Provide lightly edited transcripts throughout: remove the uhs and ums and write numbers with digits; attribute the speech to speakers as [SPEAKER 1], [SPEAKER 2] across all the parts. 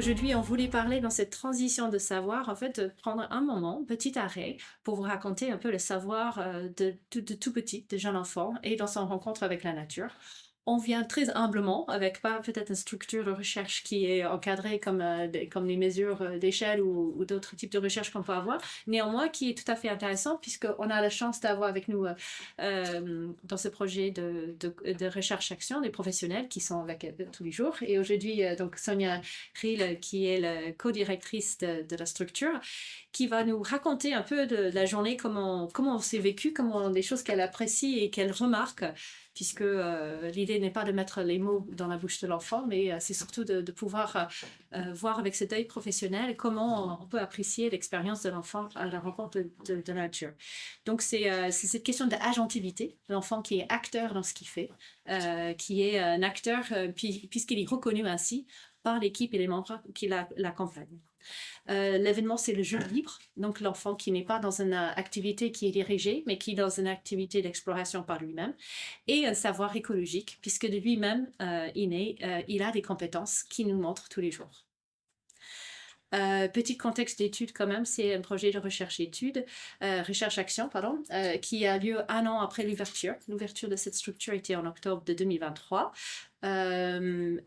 [SPEAKER 1] aujourd'hui, on voulait parler dans cette transition de savoir, en fait, prendre un moment, petit arrêt, pour vous raconter un peu le savoir de tout petit, de jeune enfant, et dans son rencontre avec la nature. On vient très humblement, avec pas peut-être une structure de recherche qui est encadrée comme, comme les mesures d'échelle ou d'autres types de recherche qu'on peut avoir, néanmoins qui est tout à fait intéressant puisqu'on a la chance d'avoir avec nous dans ce projet de recherche-action des professionnels qui sont avec tous les jours. Et aujourd'hui, donc Sonia Riel, qui est la co-directrice de la structure, qui va nous raconter un peu de la journée, comment on s'est vécu, comment des choses qu'elle apprécie et qu'elle remarque, puisque l'idée n'est pas de mettre les mots dans la bouche de l'enfant, mais c'est surtout de pouvoir voir avec cet œil professionnel comment on peut apprécier l'expérience de l'enfant à la rencontre de la nature. Donc c'est cette question d'agentivité, l'enfant qui est acteur dans ce qu'il fait, qui est un acteur puisqu'il est reconnu ainsi par l'équipe et les membres qui l'accompagnent. L'événement, c'est le jeu libre, donc l'enfant qui n'est pas dans une activité qui est dirigée, mais qui est dans une activité d'exploration par lui-même, et un savoir écologique, puisque de lui-même, inné, il a des compétences qu'il nous montre tous les jours. Petit contexte d'étude quand même, c'est un projet de recherche-action, pardon, qui a lieu un an après l'ouverture. L'ouverture de cette structure était en octobre de 2023.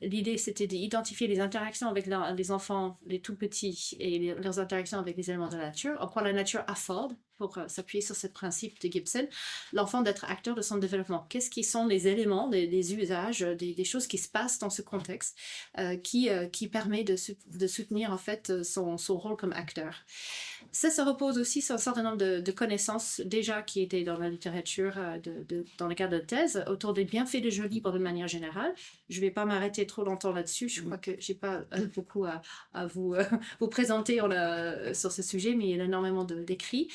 [SPEAKER 1] L'idée, c'était d'identifier les interactions avec les enfants, les tout petits, et leurs interactions avec les éléments de la nature, en quoi la nature afforde, pour s'appuyer sur ce principe de Gibson, l'enfant d'être acteur de son développement. Qu'est-ce qui sont les éléments, les usages, des choses qui se passent dans ce contexte qui permet de soutenir en fait son rôle comme acteur. Ça repose aussi sur un certain nombre de connaissances déjà qui étaient dans la littérature, dans le cadre de thèse, autour des bienfaits de jeu libre de manière générale. Je ne vais pas m'arrêter trop longtemps là-dessus. Je crois que je n'ai pas beaucoup à vous, vous présenter sur ce sujet, mais il y a énormément d'écrits.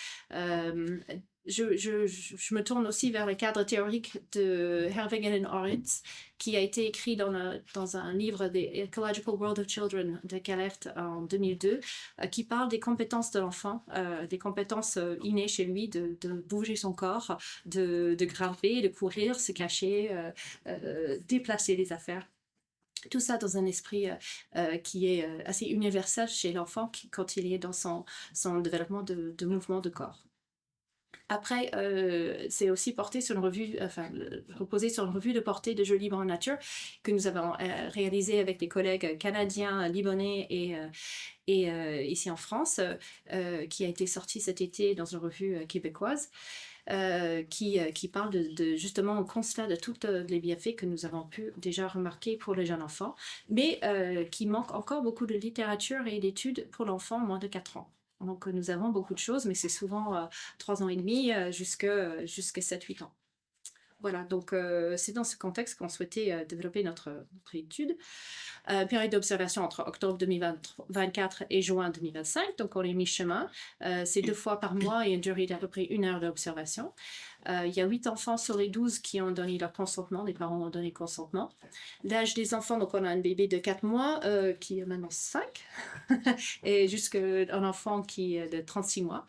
[SPEAKER 1] Je me tourne aussi vers le cadre théorique de Hervingen et Oritz, qui a été écrit dans un livre des Ecological World of Children de Gellert en 2002, qui parle des compétences de l'enfant, des compétences innées chez lui, de bouger son corps, de grimper, de courir, se cacher, déplacer les affaires. Tout ça dans un esprit qui est assez universel chez l'enfant quand il est dans son développement de mouvement de corps. Après, c'est aussi reposé sur une revue de portée de jeux libres en nature que nous avons réalisée avec des collègues canadiens, libanais et ici en France, qui a été sortie cet été dans une revue québécoise. Qui parle justement au constat de tous les bienfaits que nous avons pu déjà remarquer pour les jeunes enfants, mais qui manque encore beaucoup de littérature et d'études pour l'enfant moins de 4 ans. Donc nous avons beaucoup de choses, mais c'est souvent 3 ans et demi jusqu'à 7-8 ans. Voilà, donc c'est dans ce contexte qu'on souhaitait développer notre étude. Période d'observation entre octobre 2024 et juin 2025, donc on est mi-chemin. C'est 2 fois par mois et une durée d'à peu près 1 heure d'observation. Il y a 8 enfants sur les 12 qui ont donné leur consentement, les parents ont donné le consentement. L'âge des enfants, donc on a un bébé de 4 mois qui est maintenant 5, et jusqu'à un enfant qui est de 36 mois.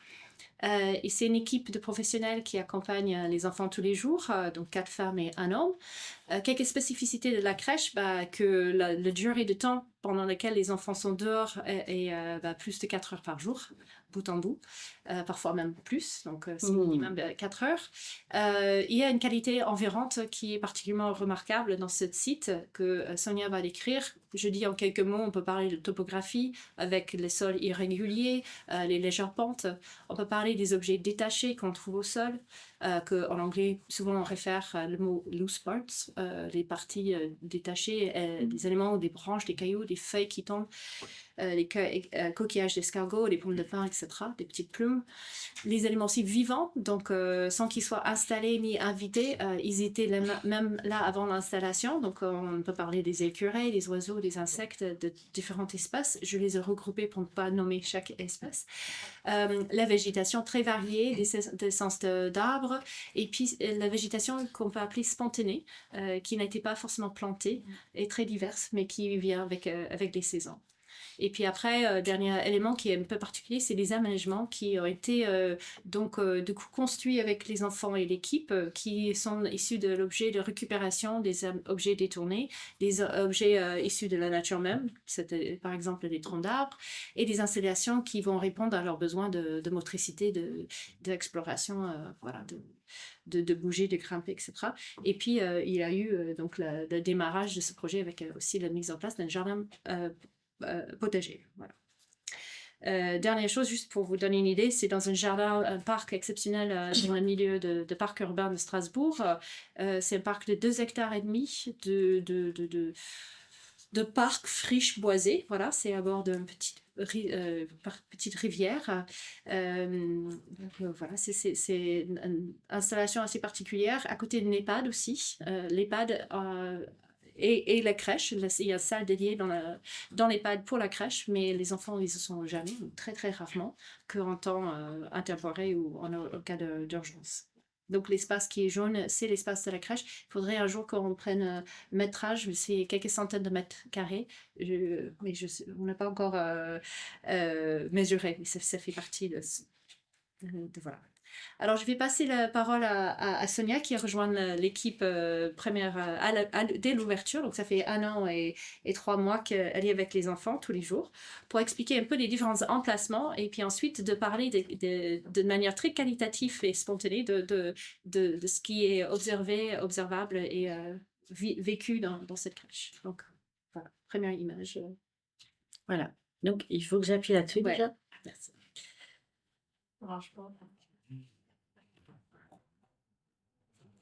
[SPEAKER 1] Et c'est une équipe de professionnels qui accompagne les enfants tous les jours, donc 4 femmes et 1 homme. Quelques spécificités de la crèche, que la durée de temps pendant laquelle les enfants sont dehors est plus de 4 heures par jour, bout en bout, parfois même plus, donc c'est minimum 4 heures. Il y a une qualité environnante qui est particulièrement remarquable dans ce site que Sonia va décrire. Je dis en quelques mots, on peut parler de topographie avec les sols irréguliers, les légères pentes. On peut parler des objets détachés qu'on trouve au sol, qu'en anglais, souvent on réfère le mot loose parts, les parties détachées, des éléments ou des branches, des cailloux, des feuilles qui tombent, les coquillages d'escargot, les pommes de pin, etc., des petites plumes. Les éléments aussi vivants, donc sans qu'ils soient installés ni invités, ils étaient même là avant l'installation, donc on peut parler des écureuils, des oiseaux, des insectes de différentes espèces. Je les ai regroupés pour ne pas nommer chaque espèce. La végétation très variée, des essences d'arbres, et puis la végétation qu'on peut appeler spontanée, qui n'a été pas forcément plantée, est très diverse, mais qui vient avec les saisons. Et puis après, dernier élément qui est un peu particulier, c'est les aménagements qui ont été du coup construits avec les enfants et l'équipe, qui sont issus de l'objet de récupération des objets détournés, des objets issus de la nature même, c'était par exemple des troncs d'arbres, et des installations qui vont répondre à leurs besoins de motricité, d'exploration, voilà, de bouger, de grimper, etc. Et puis, il y a eu donc le démarrage de ce projet avec aussi la mise en place d'un jardin potager. Voilà. Dernière chose, juste pour vous donner une idée, c'est dans un parc exceptionnel dans le milieu de parc urbain de Strasbourg. C'est un parc de 2,5 hectares de parc friche boisée. Voilà, c'est à bord d'une petite rivière. Voilà, c'est une installation assez particulière. À côté d'une EHPAD aussi. L'EHPAD et la crèche. Il y a une salle dédiée dans l'EHPAD pour la crèche, mais les enfants, ils ne sont jamais, très très rarement, qu'en temps intemporel ou en cas d'urgence. Donc l'espace qui est jaune, c'est l'espace de la crèche. Il faudrait un jour qu'on prenne métrage, c'est quelques centaines de mètres carrés, mais on n'a pas encore mesuré, mais ça fait partie voilà. Alors, je vais passer la parole à Sonia qui a rejoint l'équipe première dès l'ouverture. Donc, ça fait 1 an et 3 mois qu'elle est avec les enfants tous les jours pour expliquer un peu les différents emplacements et puis ensuite de parler de manière très qualitative et spontanée de ce qui est observable et vécu dans cette crèche. Donc, voilà, première image.
[SPEAKER 2] Voilà. Donc, il faut que j'appuie là-dessus
[SPEAKER 1] Ouais.
[SPEAKER 2] déjà.
[SPEAKER 1] Merci.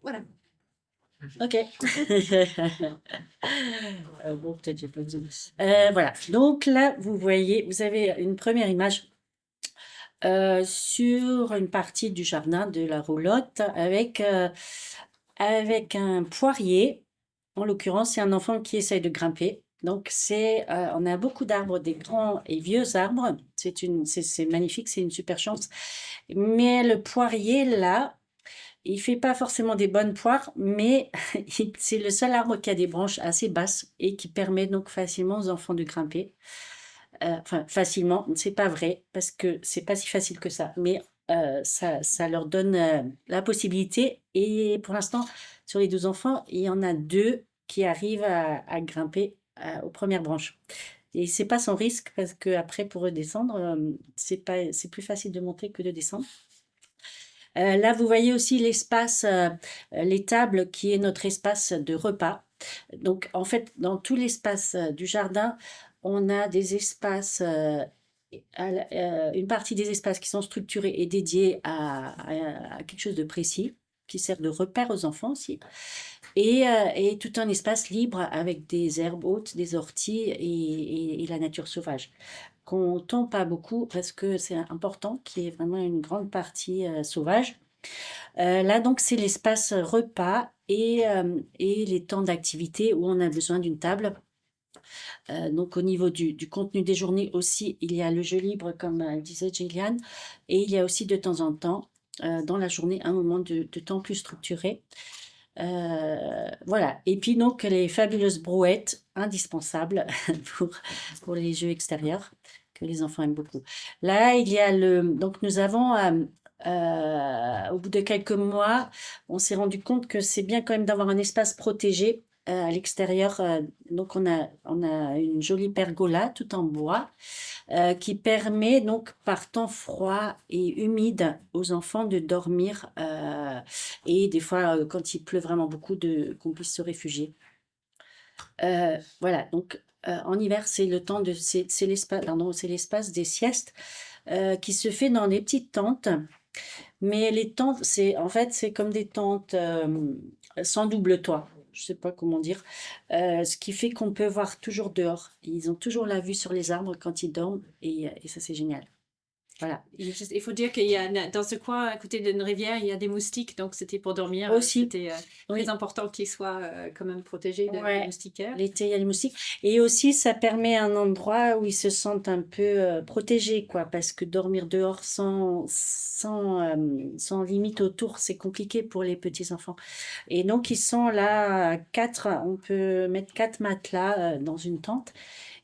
[SPEAKER 1] Voilà.
[SPEAKER 2] Ok. Bon, peut-être j'ai pas besoin. Voilà. Donc là, vous voyez, vous avez une première image sur une partie du jardin de la roulotte avec un poirier. En l'occurrence, c'est un enfant qui essaye de grimper. Donc on a beaucoup d'arbres, des grands et vieux arbres. C'est magnifique, c'est une super chance. Mais le poirier là, il fait pas forcément des bonnes poires, mais c'est le seul arbre qui a des branches assez basses et qui permet donc facilement aux enfants de grimper. Enfin, facilement, c'est pas vrai parce que c'est pas si facile que ça, mais ça leur donne la possibilité. Et pour l'instant, sur les 12 enfants, il y en a 2 qui arrivent à grimper aux premières branches. Et c'est pas sans risque parce que après pour redescendre, c'est plus facile de monter que de descendre. Là, vous voyez aussi l'espace, les tables qui est notre espace de repas. Donc, en fait, dans tout l'espace du jardin, on a des espaces, une partie des espaces qui sont structurés et dédiés à quelque chose de précis, qui sert de repère aux enfants aussi, et tout un espace libre avec des herbes hautes, des orties et la nature sauvage qu'on tend pas beaucoup parce que c'est important qu'il y ait vraiment une grande partie sauvage. Là, donc, c'est l'espace repas et les temps d'activité où on a besoin d'une table. Donc, au niveau du contenu des journées aussi, il y a le jeu libre, comme disait Gillian, et il y a aussi de temps en temps, dans la journée, un moment de temps plus structuré. Voilà. Et puis, donc, les fabuleuses brouettes, indispensables pour les jeux extérieurs, que les enfants aiment beaucoup. Là, il y a donc, nous avons, au bout de quelques mois, on s'est rendu compte que c'est bien quand même d'avoir un espace protégé à l'extérieur. Donc, on a une jolie pergola tout en bois qui permet donc par temps froid et humide aux enfants de dormir et des fois quand il pleut vraiment beaucoup qu'on puisse se réfugier. Voilà, donc en hiver c'est le temps c'est l'espace des siestes qui se fait dans des petites tentes. Mais les tentes, c'est comme des tentes sans double toit. Je sais pas comment dire. Ce qui fait qu'on peut voir toujours dehors. Ils ont toujours la vue sur les arbres quand ils dorment et ça, c'est génial. Voilà.
[SPEAKER 1] Il faut dire qu'il y a dans ce coin, à côté d'une rivière, il y a des moustiques, donc c'était pour dormir.
[SPEAKER 2] Aussi.
[SPEAKER 1] C'était
[SPEAKER 2] Oui.
[SPEAKER 1] très important qu'ils soient quand même protégés des moustiquaires.
[SPEAKER 2] L'été, il y a les moustiques. Et aussi, ça permet un endroit où ils se sentent un peu protégés, quoi, parce que dormir dehors sans limite autour, c'est compliqué pour les petits-enfants. Et donc, ils sont là, 4, on peut mettre 4 matelas dans une tente.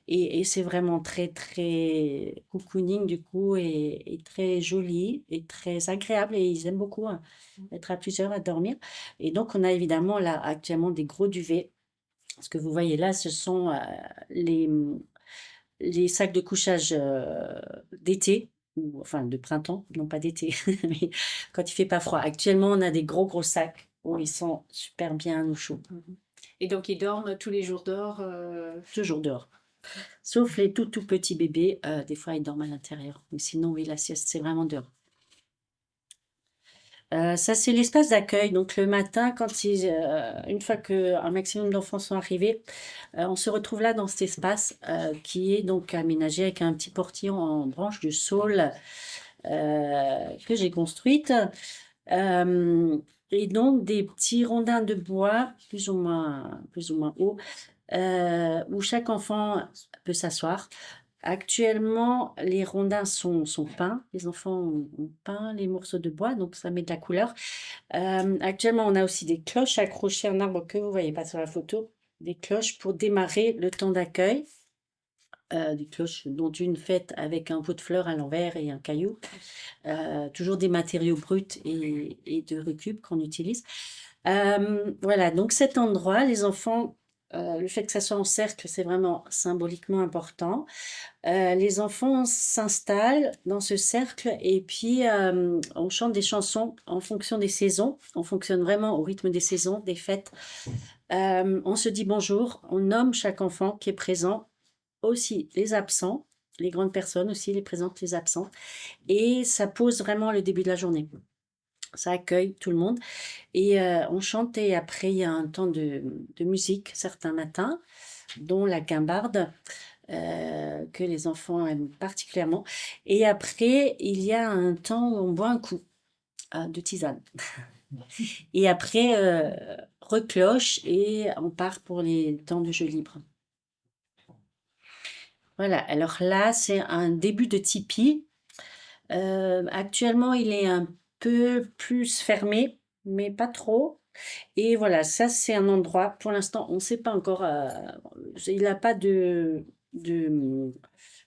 [SPEAKER 2] Et c'est vraiment très, très cocooning du coup et très joli et très agréable. Et ils aiment beaucoup être à plusieurs à dormir. Et donc, on a évidemment là actuellement des gros duvets. Ce que vous voyez là, ce sont les, les sacs de couchage d'été, ou enfin de printemps, non pas d'été, mais quand il fait pas froid. Actuellement, on a des gros gros sacs où ils sont super bien au chaud,
[SPEAKER 1] Mhm. Et donc, ils dorment tous les jours dehors.
[SPEAKER 2] toujours dehors. Sauf les tout tout petits bébés, des fois ils dorment à l'intérieur. Mais sinon, oui, la sieste, c'est vraiment dehors. Ça, c'est l'espace d'accueil. Donc le matin, une fois qu'un maximum d'enfants sont arrivés, on se retrouve là dans cet espace qui est donc aménagé avec un petit portillon en branche de saule que j'ai construite. Euh, et donc des petits rondins de bois plus ou moins hauts où chaque enfant peut s'asseoir. Actuellement, les rondins sont peints. Les enfants ont peint les morceaux de bois, donc ça met de la couleur. Actuellement, on a aussi des cloches accrochées à un arbre que vous voyez pas sur la photo. Des cloches pour démarrer le temps d'accueil. Des cloches dont une faite avec un pot de fleurs à l'envers et un caillou. Toujours des matériaux bruts et de récup qu'on utilise. Voilà, donc cet endroit, les enfants, le fait que ça soit en cercle, c'est vraiment symboliquement important. Les enfants s'installent dans ce cercle et puis on chante des chansons en fonction des saisons. On fonctionne vraiment au rythme des saisons, des fêtes. On se dit bonjour, on nomme chaque enfant qui est présent, aussi les absents, les grandes personnes aussi, les présentes, les absents. Et ça pose vraiment le début de la journée. Ça accueille tout le monde. Et on chante et après il y a un temps de musique certains matins, dont la guimbarde que les enfants aiment particulièrement. Et après, il y a un temps où on boit un coup de tisane. Et après, recloche et on part pour les temps de jeu libre. Voilà, alors là, c'est un début de tipi. Actuellement, il est un peu plus fermé, mais pas trop. Et voilà, ça, c'est un endroit, pour l'instant, on ne sait pas encore, il n'a pas de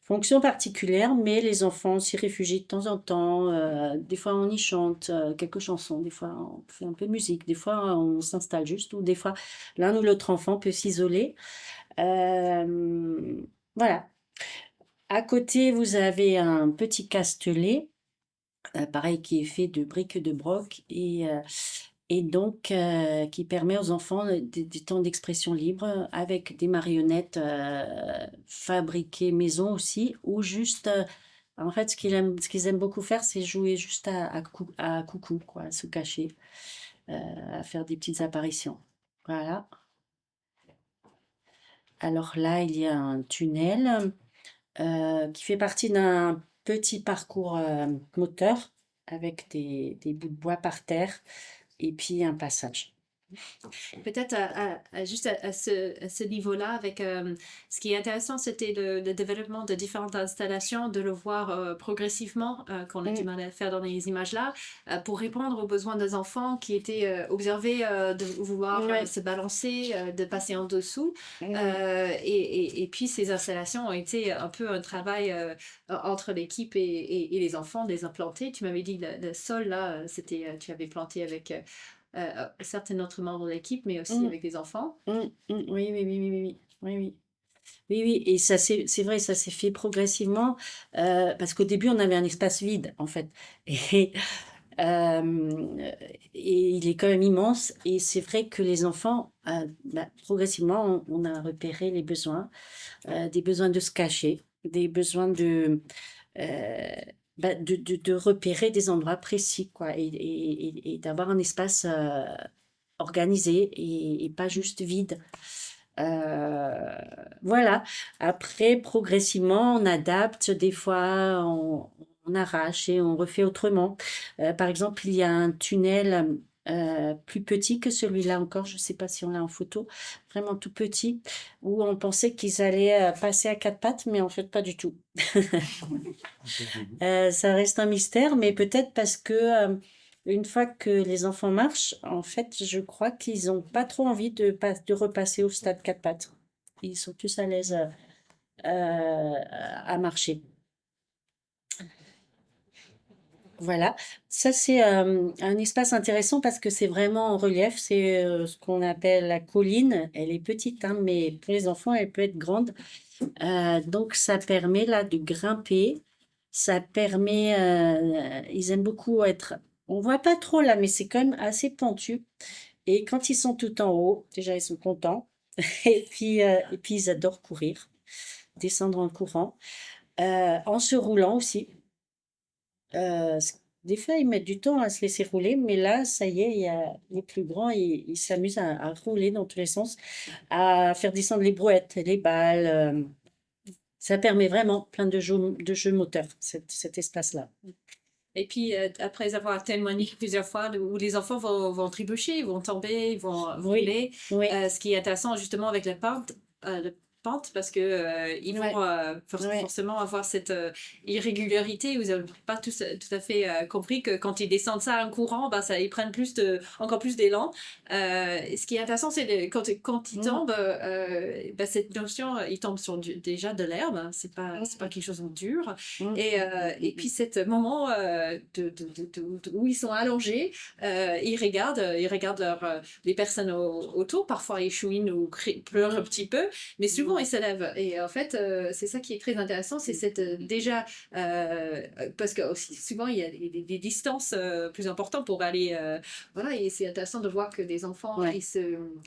[SPEAKER 2] fonction particulière, mais les enfants s'y réfugient de temps en temps. Des fois, on y chante quelques chansons, des fois, on fait un peu de musique, des fois, on s'installe juste, ou des fois, l'un ou l'autre enfant peut s'isoler. Voilà. À côté, vous avez un petit castelet, pareil, qui est fait de briques de broc et donc qui permet aux enfants des temps d'expression libre avec des marionnettes fabriquées maison aussi, ou juste, en fait, ce qu'ils aiment beaucoup faire, c'est jouer juste à coucou, quoi, à se cacher, à faire des petites apparitions. Voilà. Alors là, il y a un tunnel qui fait partie d'un petit parcours moteur avec des bouts de bois par terre et puis un passage.
[SPEAKER 1] Peut-être juste à ce niveau-là, avec ce qui est intéressant, c'était le développement de différentes installations, de le voir progressivement, qu'on a du mal à faire dans les images-là, pour répondre aux besoins des enfants qui étaient observés de vouloir
[SPEAKER 2] Ouais.
[SPEAKER 1] se balancer, de passer en dessous. Et puis ces installations ont été un peu un travail entre l'équipe et les enfants, de les implanter. Tu m'avais dit que le sol, là, c'était, tu avais planté avec certains autres membres de l'équipe, mais aussi
[SPEAKER 2] Mm.
[SPEAKER 1] avec des enfants.
[SPEAKER 2] Oui, oui, oui, oui, oui, oui, oui. Oui, oui, et ça c'est vrai, ça s'est fait progressivement parce qu'au début on avait un espace vide en fait et, euh, et il est quand même immense et c'est vrai que les enfants progressivement on a repéré les besoins, des besoins de se cacher, des besoins euh, de repérer des endroits précis quoi et d'avoir un espace organisé et pas juste vide. Voilà. Après, progressivement, on adapte. Des fois, on arrache et on refait autrement. Par exemple, il y a un tunnel plus petit que celui-là encore. Je ne sais pas si on l'a en photo. Vraiment tout petit, où on pensait qu'ils allaient passer à quatre pattes, mais en fait, pas du tout. Ça reste un mystère, mais peut-être parce que une fois que les enfants marchent, en fait, je crois qu'ils n'ont pas trop envie de repasser au stade quatre pattes. Ils sont plus à l'aise à marcher. Voilà, ça c'est un espace intéressant parce que c'est vraiment en relief, c'est ce qu'on appelle la colline. Elle est petite, hein, mais pour les enfants, elle peut être grande. Donc ça permet là de grimper, ça permet, ils aiment beaucoup être, on voit pas trop là, mais c'est quand même assez pentu. Et quand ils sont tout en haut, déjà ils sont contents. Et puis ils adorent courir, descendre en courant, en se roulant aussi. Des fois, ils mettent du temps à se laisser rouler, mais là, ça y est, il y a les plus grands, ils s'amusent à rouler dans tous les sens, à faire descendre les brouettes, les balles. Ça permet vraiment plein de jeux moteurs, cet espace-là.
[SPEAKER 1] Et puis, après avoir témoigné plusieurs fois où les enfants vont trébucher, ils vont tomber, ils vont
[SPEAKER 2] Oui,
[SPEAKER 1] rouler,
[SPEAKER 2] oui,
[SPEAKER 1] ce qui est intéressant justement avec la pente parce que ils vont
[SPEAKER 2] ouais,
[SPEAKER 1] forcément avoir cette irrégularité. Vous n'avez pas tout à fait compris que quand ils descendent ça en courant, bah, ça, ils prennent encore plus d'élan. Ce qui est intéressant, c'est quand ils
[SPEAKER 2] mm,
[SPEAKER 1] tombent, bah, cette notion, ils tombent sur déjà de l'herbe, hein, c'est pas quelque chose de dur.
[SPEAKER 2] mm,
[SPEAKER 1] Et puis, ce moment où ils sont allongés, ils regardent les personnes autour. Parfois, ils chouinent ou pleurent un petit peu, mais souvent, ils se lèvent. Et en fait, c'est ça qui est très intéressant, c'est cette déjà, parce que aussi, souvent, il y a des distances plus importantes pour aller. Voilà, et c'est intéressant de voir que des enfants,
[SPEAKER 2] ouais.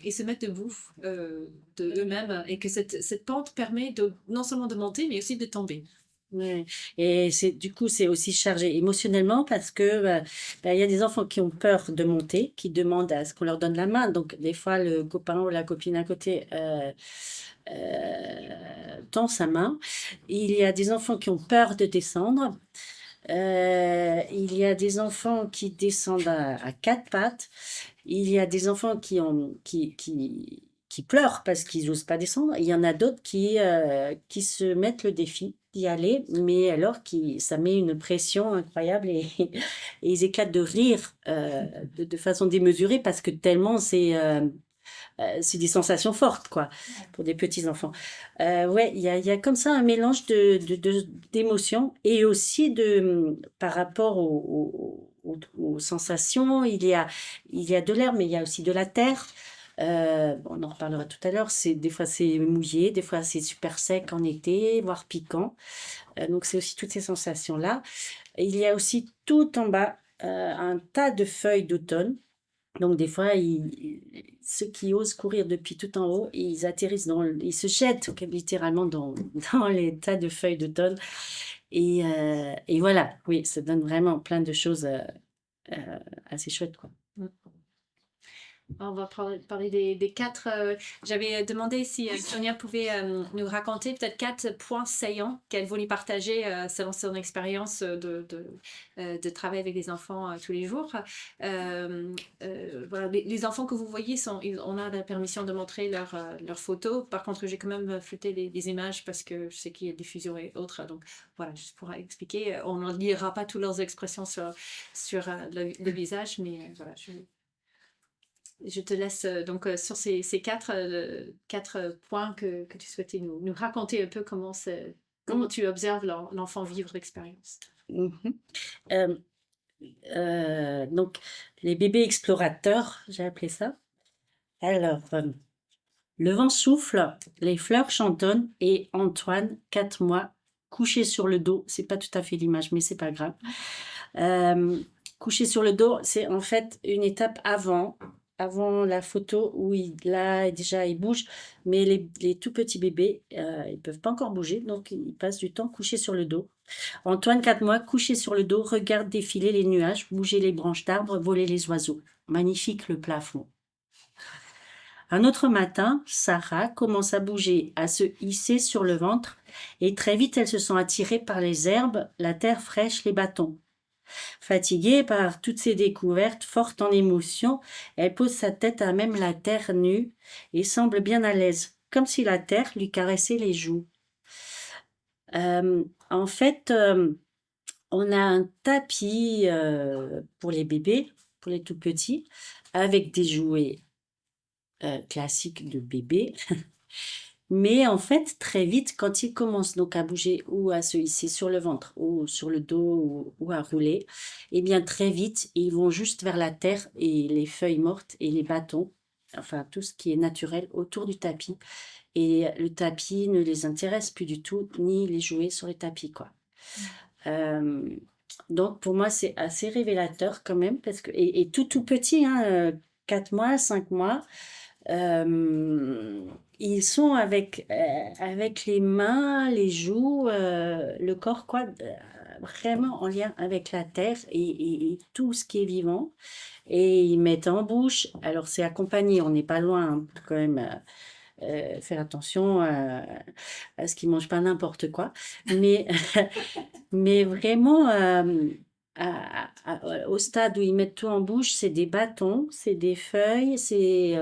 [SPEAKER 1] ils se mettent debout de eux-mêmes et que cette pente permet non seulement de monter, mais aussi de tomber.
[SPEAKER 2] Ouais. Et du coup, c'est aussi chargé émotionnellement parce que il y a des enfants qui ont peur de monter, qui demandent à ce qu'on leur donne la main. Donc, des fois, le copain ou la copine à côté tend sa main. Il y a des enfants qui ont peur de descendre. Il y a des enfants qui descendent à quatre pattes. Il y a des enfants qui pleurent parce qu'ils n'osent pas descendre. Il y en a d'autres qui se mettent le défi d'y aller, mais alors ça met une pression incroyable et ils éclatent de rire de façon démesurée parce que tellement c'est des sensations fortes, quoi, pour des petits enfants. Ouais, il y a comme ça un mélange d'émotions et aussi par rapport aux sensations. Il y a de l'air, mais il y a aussi de la terre. Bon, on en reparlera tout à l'heure. Des fois c'est mouillé, des fois c'est super sec en été, voire piquant. Donc c'est aussi toutes ces sensations-là. Il y a aussi tout en bas un tas de feuilles d'automne. Donc des fois, ceux qui osent courir depuis tout en haut, ils atterrissent ils se jettent littéralement dans les tas de feuilles d'automne. Et voilà, oui, ça donne vraiment plein de choses assez chouettes, quoi.
[SPEAKER 1] Mm. On va parler des quatre. J'avais demandé si Sonia pouvait nous raconter peut-être quatre points saillants qu'elle voulait partager selon son expérience de travail avec les enfants tous les jours. Voilà, les enfants que vous voyez, on a la permission de montrer leurs photos. Par contre, j'ai quand même flouté les images parce que je sais qu'il y a diffusion et autres. Donc voilà, juste pour expliquer. On ne lira pas toutes leurs expressions sur le visage, mais voilà, je te laisse donc sur ces quatre points que tu souhaitais nous raconter un peu comment
[SPEAKER 2] Mm.
[SPEAKER 1] tu observes l'enfant vivre l'expérience.
[SPEAKER 2] Mhm. Euh, donc, les bébés explorateurs, j'ai appelé ça. Alors, le vent souffle, les fleurs chantonnent et Antoine, 4 mois, couché sur le dos, c'est pas tout à fait l'image, mais c'est pas grave. Couché sur le dos, c'est en fait une étape avant la photo où déjà il bouge, mais les tout petits bébés, ils peuvent pas encore bouger, donc ils passent du temps couché sur le dos. Antoine, 4 mois, couché sur le dos, regarde défiler les nuages, bouger les branches d'arbres, voler les oiseaux. Magnifique le plafond. Un autre matin, Sarah commence à bouger, à se hisser sur le ventre, et très vite elle se sent attirée par les herbes, la terre fraîche, les bâtons. Fatiguée par toutes ces découvertes, forte en émotions, elle pose sa tête à même la terre nue et semble bien à l'aise, comme si la terre lui caressait les joues. En fait, on a un tapis pour les bébés, pour les tout petits, avec des jouets classiques de bébé. Mais en fait, très vite, quand ils commencent donc à bouger ou à se hisser sur le ventre ou sur le dos ou à rouler, eh bien très vite, ils vont juste vers la terre et les feuilles mortes et les bâtons, enfin tout ce qui est naturel autour du tapis. Et le tapis ne les intéresse plus du tout, ni les jouets sur les tapis, quoi. Euh, donc pour moi, c'est assez révélateur quand même, parce que, et tout petit, hein, 4 mois, 5 mois. Ils sont avec les mains, les joues, le corps, quoi, vraiment en lien avec la terre et tout ce qui est vivant. Et ils mettent en bouche. Alors, c'est accompagné, on n'est pas loin, hein, faut quand même faire attention à ce qu'ils ne mangent pas n'importe quoi. Mais, mais vraiment, au stade où ils mettent tout en bouche, c'est des bâtons, c'est des feuilles, c'est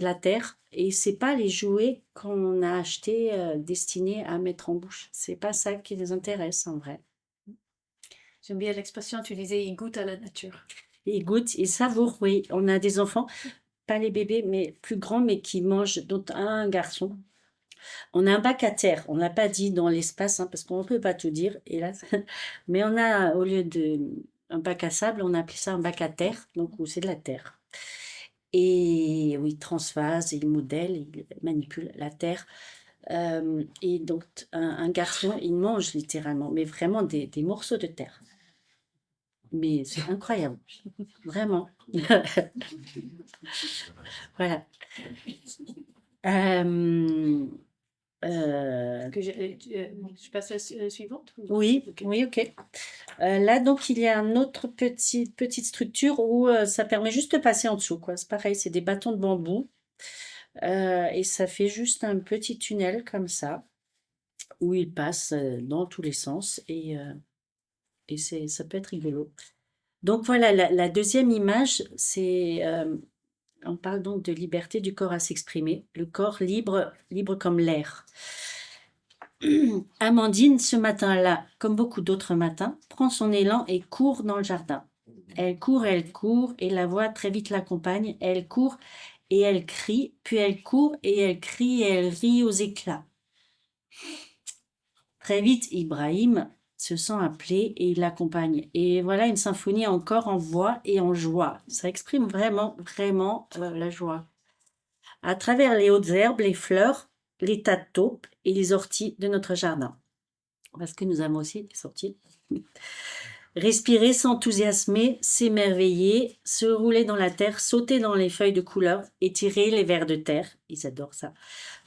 [SPEAKER 2] la terre. Et c'est pas les jouets qu'on a achetés destinés à mettre en bouche. C'est pas ça qui les intéresse en vrai.
[SPEAKER 1] J'aime bien l'expression, tu disais, ils goûtent à la nature.
[SPEAKER 2] Ils goûtent, ils savourent, oui. On a des enfants, pas les bébés, mais plus grands, mais qui mangent, dont un garçon. On a un bac à terre, on l'a pas dit dans l'espace, hein, parce qu'on ne peut pas tout dire, hélas. Mais on a, au lieu de un bac à sable, on a appelé ça un bac à terre, donc où c'est de la terre. Et oui, il transvase, il modèle, il manipule la terre. Et donc, un garçon, il mange littéralement, mais vraiment des morceaux de terre. Mais c'est incroyable, vraiment. Voilà. Euh, euh,
[SPEAKER 1] Je passe à la suivante?
[SPEAKER 2] oui,
[SPEAKER 1] Ok.
[SPEAKER 2] oui, ok. Là, donc, il y a une autre petite structure où ça permet juste de passer en dessous, quoi. C'est pareil, c'est des bâtons de bambou. Et ça fait juste un petit tunnel comme ça, où il passe dans tous les sens. Et ça peut être rigolo. Donc voilà, la deuxième image, on parle donc de liberté du corps à s'exprimer, le corps libre, libre comme l'air. Amandine, ce matin-là, comme beaucoup d'autres matins, prend son élan et court dans le jardin. Elle court, et la voix très vite l'accompagne. Elle court et elle crie, puis elle court et elle crie et elle rit aux éclats. Très vite, Ibrahim se sent appelé et il l'accompagne. Et voilà une symphonie encore en voix et en joie. Ça exprime vraiment, vraiment la joie. À travers les hautes herbes, les fleurs, les tas de taupes et les orties de notre jardin. Parce que nous avons aussi des sorties. Respirer, s'enthousiasmer, s'émerveiller, se rouler dans la terre, sauter dans les feuilles de couleur, étirer les vers de terre, ils adorent ça,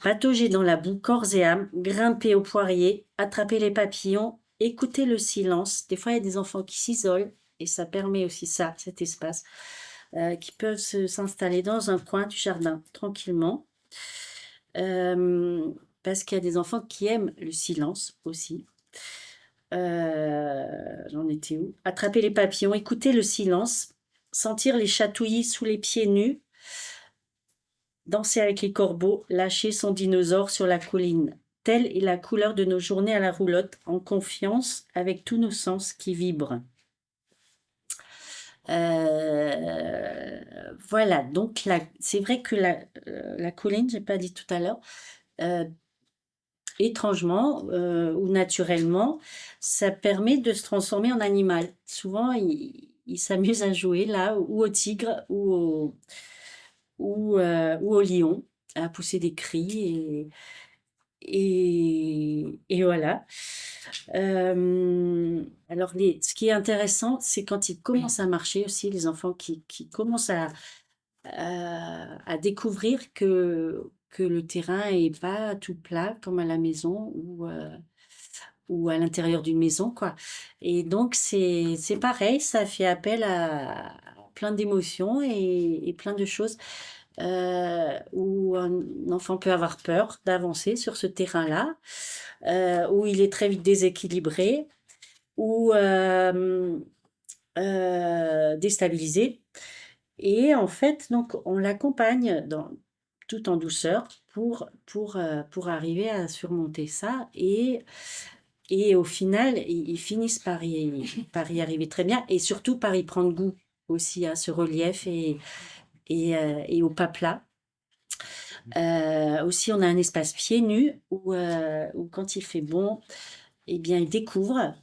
[SPEAKER 2] patauger dans la boue, corps et âme, grimper au poirier, attraper les papillons, écouter le silence. Des fois, il y a des enfants qui s'isolent, et ça permet aussi ça, cet espace, qui peuvent s'installer dans un coin du jardin, tranquillement. Parce qu'il y a des enfants qui aiment le silence aussi. J'en étais où? Attraper les papillons, écouter le silence, sentir les chatouilles sous les pieds nus, danser avec les corbeaux, lâcher son dinosaure sur la colline. Telle est la couleur de nos journées à la roulotte, en confiance avec tous nos sens qui vibrent. Voilà, donc c'est vrai que la colline, j'ai pas dit tout à l'heure, étrangement ou naturellement, ça permet de se transformer en animal. Souvent, ils s'amusent à jouer là, ou au tigre, ou au lion, à pousser des cris, et voilà. Alors, ce qui est intéressant, c'est quand ils commencent à marcher aussi, les enfants qui commencent à découvrir que le terrain est pas tout plat comme à la maison ou à l'intérieur d'une maison, quoi. Et donc, c'est pareil, ça fait appel à plein d'émotions et plein de choses où un enfant peut avoir peur d'avancer sur ce terrain-là, où il est très vite déséquilibré, ou déstabilisé. Et en fait, donc, on l'accompagne tout en douceur pour arriver à surmonter ça. Et au final, ils finissent par y arriver très bien et surtout par y prendre goût aussi à ce relief et au pas plat. Aussi, on a un espace pieds nus où quand il fait bon, eh bien, il découvre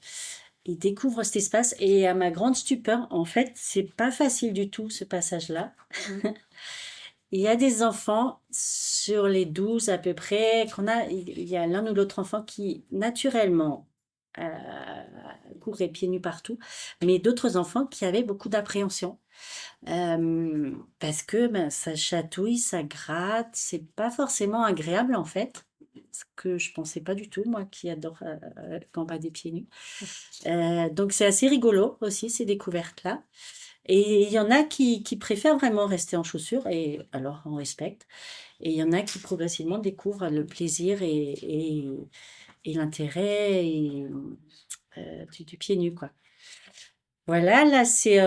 [SPEAKER 2] cet espace. Et à ma grande stupeur, en fait, c'est pas facile du tout ce passage-là.
[SPEAKER 1] Mm.
[SPEAKER 2] Il y a des enfants sur les 12 à peu près, il y a l'un ou l'autre enfant qui naturellement euh, courait pieds nus partout, mais d'autres enfants qui avaient beaucoup d'appréhension. Parce que ben, ça chatouille, ça gratte, c'est pas forcément agréable en fait. Ce que je pensais pas du tout, moi qui adore quand on va des pieds nus. Donc c'est assez rigolo aussi ces découvertes-là. Et il y en a qui préfèrent vraiment rester en chaussures, et alors on respecte. Et il y en a qui progressivement découvrent le plaisir et l'intérêt du pied nu, quoi. Voilà, là c'est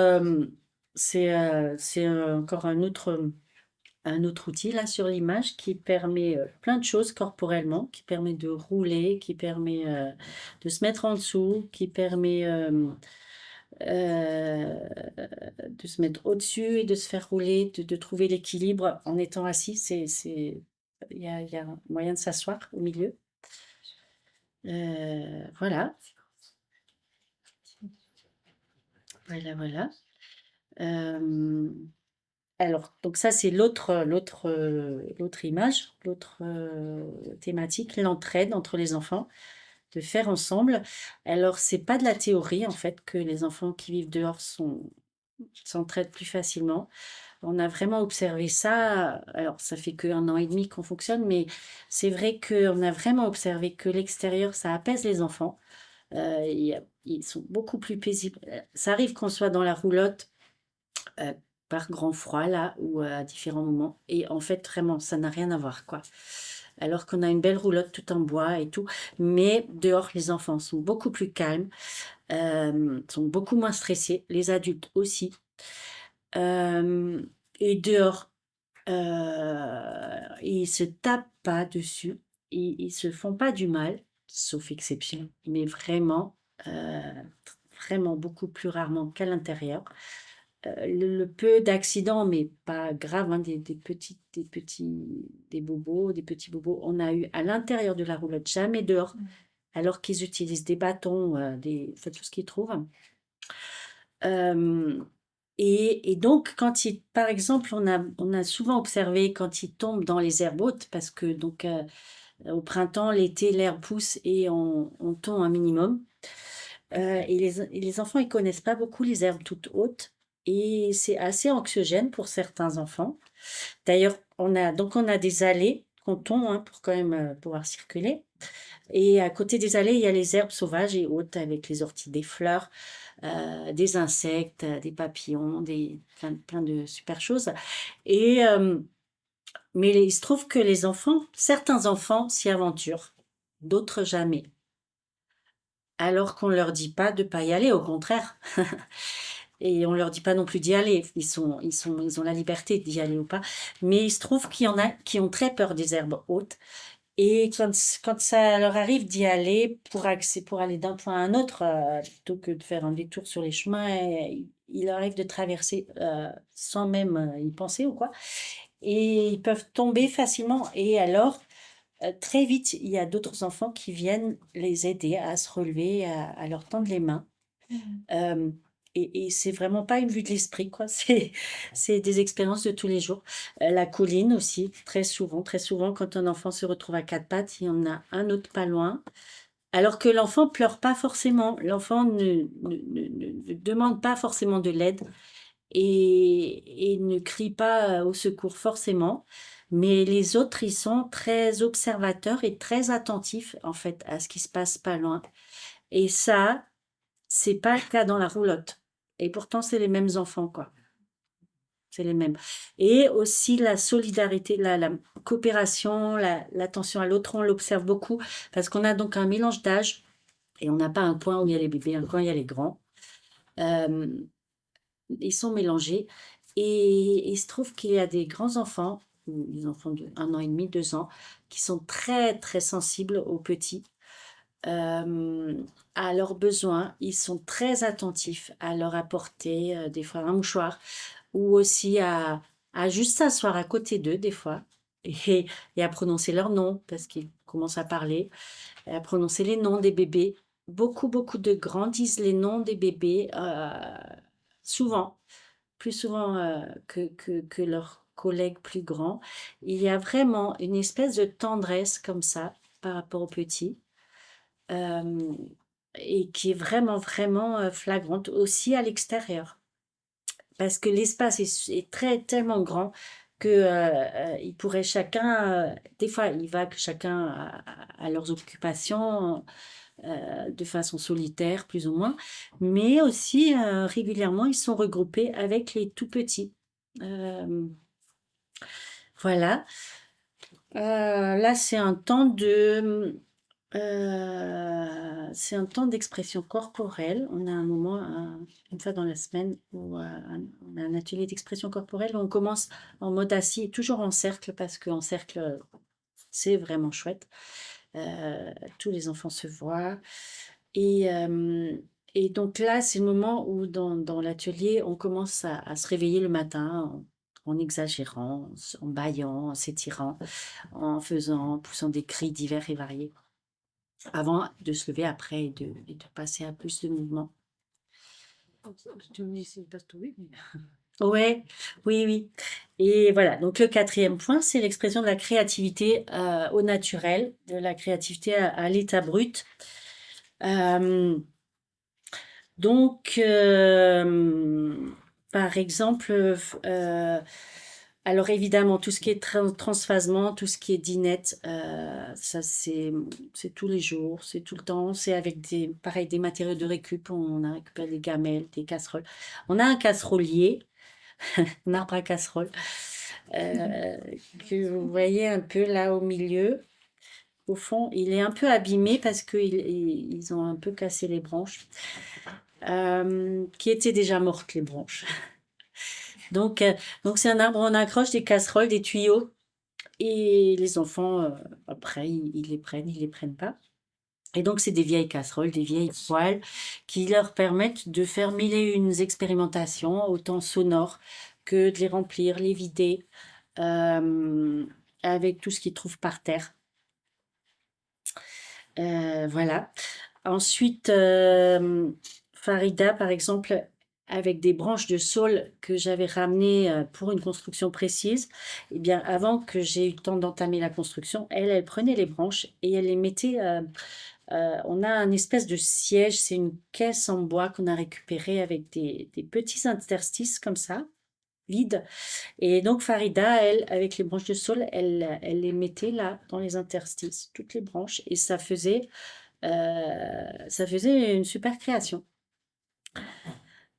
[SPEAKER 2] encore un autre outil là sur l'image qui permet plein de choses corporellement, qui permet de rouler, qui permet de se mettre en dessous, qui permet euh, de se mettre au-dessus et de se faire rouler, de trouver l'équilibre en étant assis. Il y a un moyen de s'asseoir au milieu. Voilà, voilà, voilà. Euh, alors, donc ça, c'est l'autre image, l'autre thématique, l'entraide entre les enfants, de faire ensemble. Alors, c'est pas de la théorie, en fait, que les enfants qui vivent dehors s'entraident plus facilement. On a vraiment observé ça. Alors, ça fait qu'un an et demi qu'on fonctionne, mais c'est vrai qu'on a vraiment observé que l'extérieur, ça apaise les enfants. Ils sont beaucoup plus paisibles. Ça arrive qu'on soit dans la roulotte euh, par grand froid, là, ou à différents moments. Et en fait, vraiment, ça n'a rien à voir, quoi. Alors qu'on a une belle roulotte tout en bois et tout. Mais dehors, les enfants sont beaucoup plus calmes, sont beaucoup moins stressés. Les adultes aussi. Euh, et dehors, ils se tapent pas dessus. Ils se font pas du mal, sauf exception. Mais vraiment, vraiment beaucoup plus rarement qu'à l'intérieur. Le peu d'accidents, mais pas grave, hein, des petits bobos, on a eu à l'intérieur de la roulotte, jamais dehors, alors qu'ils utilisent des bâtons, enfin, tout ce qu'ils trouvent. Euh, et donc, par exemple, on a souvent observé quand ils tombent dans les herbes hautes, parce que donc au printemps, l'été, l'herbe pousse et on tond un minimum. Et les enfants, ils connaissent pas beaucoup les herbes toutes hautes. Et c'est assez anxiogène pour certains enfants. D'ailleurs, on a des allées qu'on tond hein, pour quand même pouvoir circuler. Et à côté des allées, il y a les herbes sauvages et hautes avec les orties, des fleurs, des insectes, des papillons, plein de super choses. Et, mais il se trouve que certains enfants s'y aventurent, d'autres jamais. Alors qu'on ne leur dit pas de pas y aller, au contraire. Et on leur dit pas non plus d'y aller. Ils ont la liberté d'y aller ou pas. Mais il se trouve qu'il y en a qui ont très peur des herbes hautes. Et quand ça leur arrive d'y aller pour aller d'un point à un autre, plutôt que de faire un détour sur les chemins, il leur arrive de traverser sans même y penser ou quoi. Et ils peuvent tomber facilement. Et alors, très vite, il y a d'autres enfants qui viennent les aider à se relever, à leur tendre les mains. Euh, et c'est vraiment pas une vue de l'esprit, quoi. C'est des expériences de tous les jours. La colline aussi, très souvent, quand un enfant se retrouve à quatre pattes, il y en a un autre pas loin. Alors que l'enfant pleure pas forcément. L'enfant ne demande pas forcément de l'aide et ne crie pas au secours forcément. Mais les autres, ils sont très observateurs et très attentifs, en fait, à ce qui se passe pas loin. Et ça, c'est pas le cas dans la roulotte. Et pourtant, c'est les mêmes enfants, quoi. C'est les mêmes. Et aussi la solidarité, la coopération, l'attention à l'autre, on l'observe beaucoup parce qu'on a donc un mélange d'âge et on n'a pas un coin où il y a les bébés, un coin où il y a les grands. Euh, Ils sont mélangés et il se trouve qu'il y a des grands enfants, des enfants de 1 an et demi, 2 ans, qui sont très, très sensibles aux petits euh, à leurs besoins. Ils sont très attentifs à leur apporter des fois un mouchoir ou aussi à juste s'asseoir à côté d'eux des fois. et à prononcer leurs noms parce qu'ils commencent à parler, et à prononcer les noms des bébés. Beaucoup, beaucoup de grands disent les noms des bébés souvent, plus souvent que leurs collègues plus grands. Il y a vraiment une espèce de tendresse comme ça par rapport aux petits euh, et qui est vraiment, vraiment flagrante aussi à l'extérieur. Parce que l'espace est tellement grand que ils pourraient chacun, des fois, il va que chacun a leurs occupations de façon solitaire, plus ou moins, mais aussi régulièrement, ils sont regroupés avec les tout petits. Euh, voilà. Là, c'est un temps d'expression corporelle. On a un moment, une fois dans la semaine, où on a un atelier d'expression corporelle où on commence en mode assis, toujours en cercle, parce qu'en cercle, c'est vraiment chouette. Tous les enfants se voient. Et, euh, et donc là, c'est le moment où dans l'atelier, on commence à se réveiller le matin en exagérant, en bâillant, en s'étirant, en poussant des cris divers et variés, avant de se lever après et de passer à plus de mouvements.
[SPEAKER 1] Tu me dis c'est pas tout, oui, mais...
[SPEAKER 2] Ouais, oui, oui. Et voilà, donc le quatrième point, c'est l'expression de la créativité au naturel, de la créativité à l'état brut. Euh, Donc, par exemple, alors évidemment, tout ce qui est transphasement, tout ce qui est dinette, ça c'est tous les jours, c'est tout le temps, c'est avec pareil, des matériaux de récup, on a récupéré des gamelles, des casseroles. On a un casserolier, un arbre à casserole, euh, que vous voyez un peu là au milieu. Au fond, il est un peu abîmé parce qu'ils ont un peu cassé les branches. Qui étaient déjà mortes, les branches. Donc, euh, donc c'est un arbre, on accroche des casseroles, des tuyaux, et les enfants, après, ils les prennent pas. Et donc, c'est des vieilles casseroles, des vieilles poêles qui leur permettent de faire mille et une expérimentations, autant sonores que de les remplir, les vider, euh, avec tout ce qu'ils trouvent par terre. Voilà. Ensuite, Farida, par exemple, avec des branches de saule que j'avais ramenées pour une construction précise, eh bien, avant que j'ai eu le temps d'entamer la construction, elle prenait les branches et elle les mettait. On a un espèce de siège, c'est une caisse en bois qu'on a récupérée avec des petits interstices comme ça, vides. Et donc, Farida, elle, avec les branches de saule, elle les mettait là, dans les interstices, toutes les branches, et ça faisait une super création.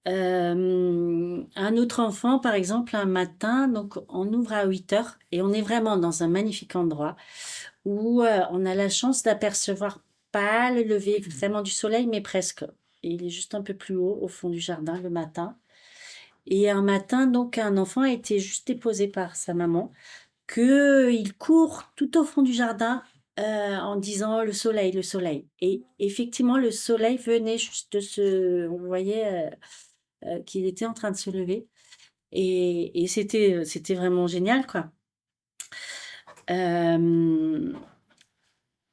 [SPEAKER 2] Un autre enfant, par exemple, un matin, donc on ouvre à 8 heures et on est vraiment dans un magnifique endroit où on a la chance d'apercevoir pas le lever vraiment du soleil, mais presque. Et il est juste un peu plus haut, au fond du jardin, le matin. Et un matin, donc, un enfant a été juste déposé par sa maman, qu'il court tout au fond du jardin en disant le soleil, le soleil. Et effectivement, le soleil venait juste on voyait qu'il était en train de se lever. Et c'était vraiment génial, quoi. Euh,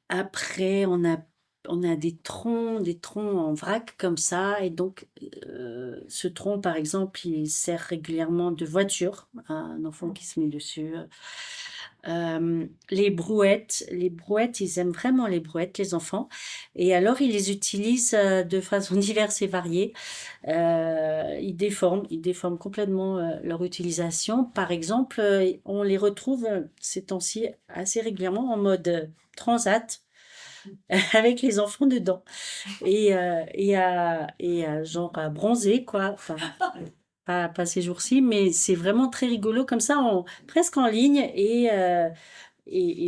[SPEAKER 2] Après, on a des troncs en vrac comme ça. Et donc, ce tronc, par exemple, il sert régulièrement de voiture à un enfant qui se met dessus. Les brouettes, ils aiment vraiment les brouettes, les enfants. Et alors, ils les utilisent de façon diverse et variée. Ils déforment complètement leur utilisation. Par exemple, on les retrouve ces temps-ci assez régulièrement en mode transat avec les enfants dedans et genre à bronzer quoi. Enfin, pas ces jours-ci, mais c'est vraiment très rigolo comme ça, presque en ligne et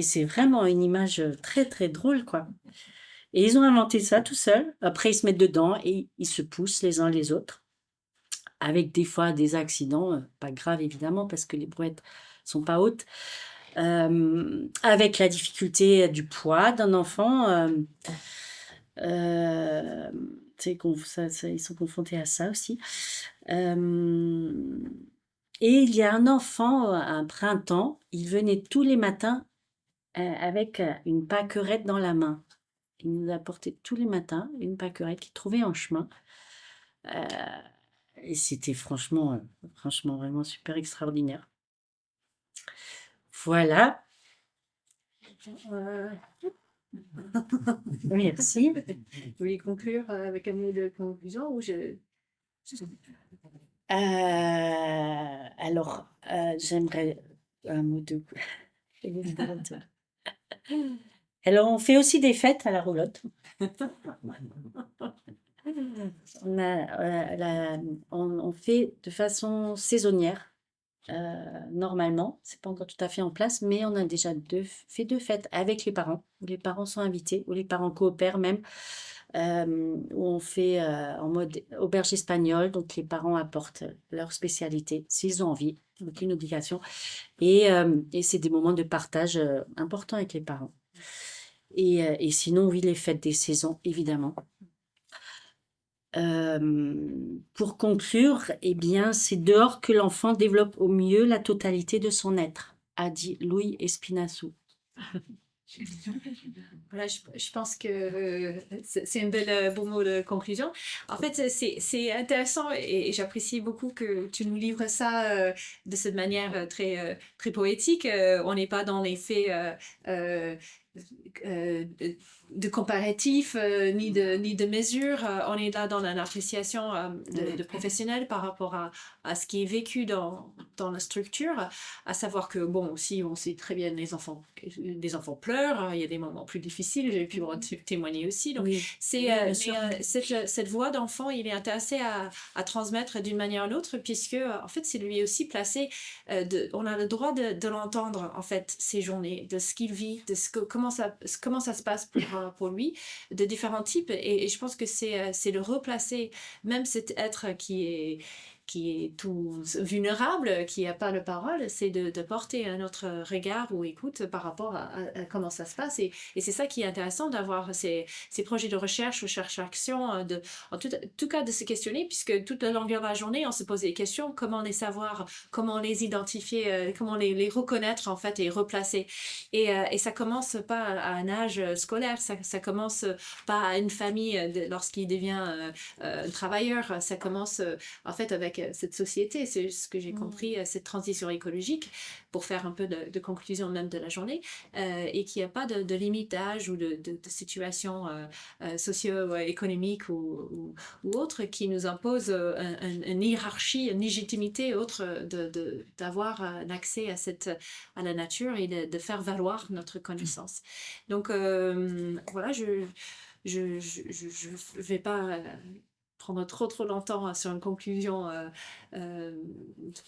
[SPEAKER 2] c'est vraiment une image très très drôle quoi. Et ils ont inventé ça tout seuls. Après, ils se mettent dedans et ils se poussent les uns les autres avec des fois des accidents, pas graves évidemment parce que les brouettes sont pas hautes, avec la difficulté du poids d'un enfant. Euh, ils sont confrontés à ça aussi. Euh, Et il y a un enfant, un printemps, il venait tous les matins avec une pâquerette dans la main. Il nous apportait tous les matins une pâquerette qu'il trouvait en chemin. Euh, et c'était franchement, vraiment super extraordinaire. Voilà,
[SPEAKER 1] Euh,
[SPEAKER 2] merci.
[SPEAKER 1] Vous voulez conclure avec un mot de conclusion ou
[SPEAKER 2] Alors, j'aimerais un mot de... Alors, on fait aussi des fêtes à la roulotte. On fait de façon saisonnière, normalement. C'est pas encore tout à fait en place, mais on a déjà fait 2 fêtes avec les parents, où les parents sont invités, où les parents coopèrent même, où on fait en mode auberge espagnole, donc les parents apportent leur spécialité, s'ils ont envie, aucune obligation. Et c'est des moments de partage importants avec les parents. Et sinon, oui, les fêtes des saisons, évidemment. Pour conclure, eh bien, c'est dehors que l'enfant développe au mieux la totalité de son être, a dit Louis Espinassou.
[SPEAKER 1] Voilà, je pense que c'est un beau mot de conclusion. En fait, c'est intéressant et j'apprécie beaucoup que tu nous livres ça de cette manière très poétique. On n'est pas dans les faits euh, de comparatif ni de mesure. On est là dans l'appréciation de professionnels par rapport à ce qui est vécu dans la structure, à savoir que, bon, aussi, on sait très bien les enfants pleurent, il y a des moments plus difficiles, j'ai pu témoigner aussi. Donc,
[SPEAKER 2] Oui,
[SPEAKER 1] c'est,
[SPEAKER 2] bien sûr.
[SPEAKER 1] cette voix d'enfant, il est intéressé à transmettre d'une manière ou l'autre, puisque, en fait, c'est lui aussi placé, on a le droit de l'entendre, en fait, ces journées, de ce qu'il vit, comment ça se passe pour lui, de différents types. Et je pense que c'est le replacer, même cet être qui est tout vulnérable, qui n'a pas de parole, c'est de porter un autre regard ou écoute par rapport à comment ça se passe. Et c'est ça qui est intéressant d'avoir ces projets de recherche ou cherche-action, en tout cas de se questionner, puisque toute la longueur de la journée, on se pose des questions, comment les savoir, comment les identifier, comment les reconnaître en fait et replacer. Et ça commence pas à un âge scolaire, ça commence pas à une famille lorsqu'il devient travailleur, ça commence en fait avec cette société, c'est ce que j'ai compris, cette transition écologique, pour faire un peu de conclusion même de la journée, et qu'il n'y a pas de limite d'âge ou de situation socio-économique ou autre qui nous impose une hiérarchie, une légitimité autre d'avoir un accès à la nature et de faire valoir notre connaissance. Donc voilà, je vais pas prendre trop longtemps sur une conclusion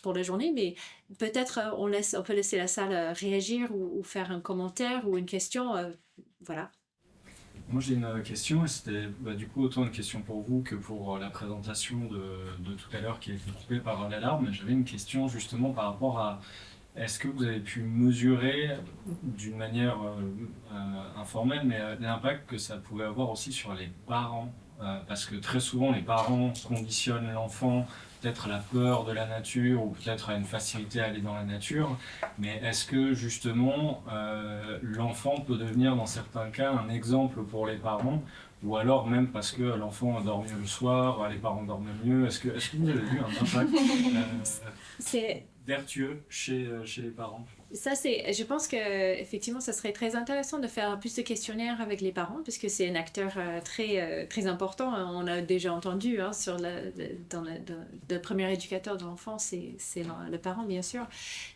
[SPEAKER 1] pour la journée, mais peut-être on peut laisser la salle réagir ou faire un commentaire ou une question. Voilà.
[SPEAKER 3] Moi j'ai une question, et c'était du coup autant une question pour vous que pour la présentation de tout à l'heure qui a été coupée par l'alarme. J'avais une question justement par rapport à est-ce que vous avez pu mesurer d'une manière informelle, mais l'impact que ça pouvait avoir aussi sur les parents, parce que très souvent les parents conditionnent l'enfant peut-être à la peur de la nature ou peut-être à une facilité à aller dans la nature, mais est-ce que justement l'enfant peut devenir dans certains cas un exemple pour les parents, ou alors même parce que l'enfant dort mieux le soir, les parents dorment mieux, est-ce que vous avez vu un impact vertueux chez les parents?
[SPEAKER 1] Je pense que effectivement, ça serait très intéressant de faire plus de questionnaires avec les parents, puisque c'est un acteur très important. On a déjà entendu sur le premier éducateur de l'enfant, c'est le parent, bien sûr.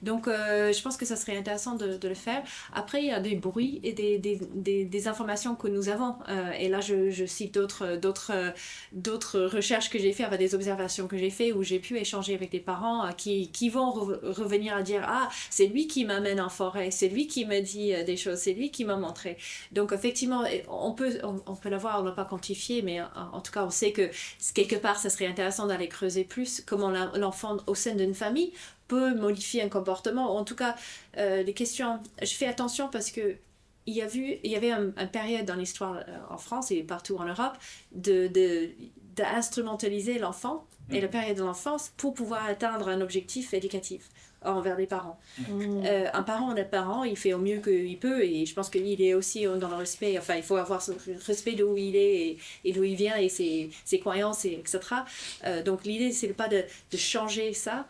[SPEAKER 1] Donc, je pense que ça serait intéressant de le faire. Après, il y a des bruits et des informations que nous avons. Et là, je cite d'autres recherches que j'ai faites, enfin, des observations que j'ai faites, où j'ai pu échanger avec des parents qui vont revenir à dire « Ah, c'est lui qui m'amène en forêt, c'est lui qui me dit des choses, c'est lui qui m'a montré. » Donc effectivement, on peut l'avoir, on l'a pas quantifié, mais en tout cas, on sait que quelque part, ça serait intéressant d'aller creuser plus comment l'enfant au sein d'une famille peut modifier un comportement. En tout cas, les questions, je fais attention parce que il y avait une période dans l'histoire en France et partout en Europe d'instrumentaliser l'enfant et la période de l'enfance pour pouvoir atteindre un objectif éducatif envers les parents. Un parent, il fait au mieux qu'il peut, et je pense qu'il est aussi dans le respect, enfin il faut avoir ce respect d'où il est et d'où il vient et ses croyances, etc. Donc l'idée c'est pas de changer ça.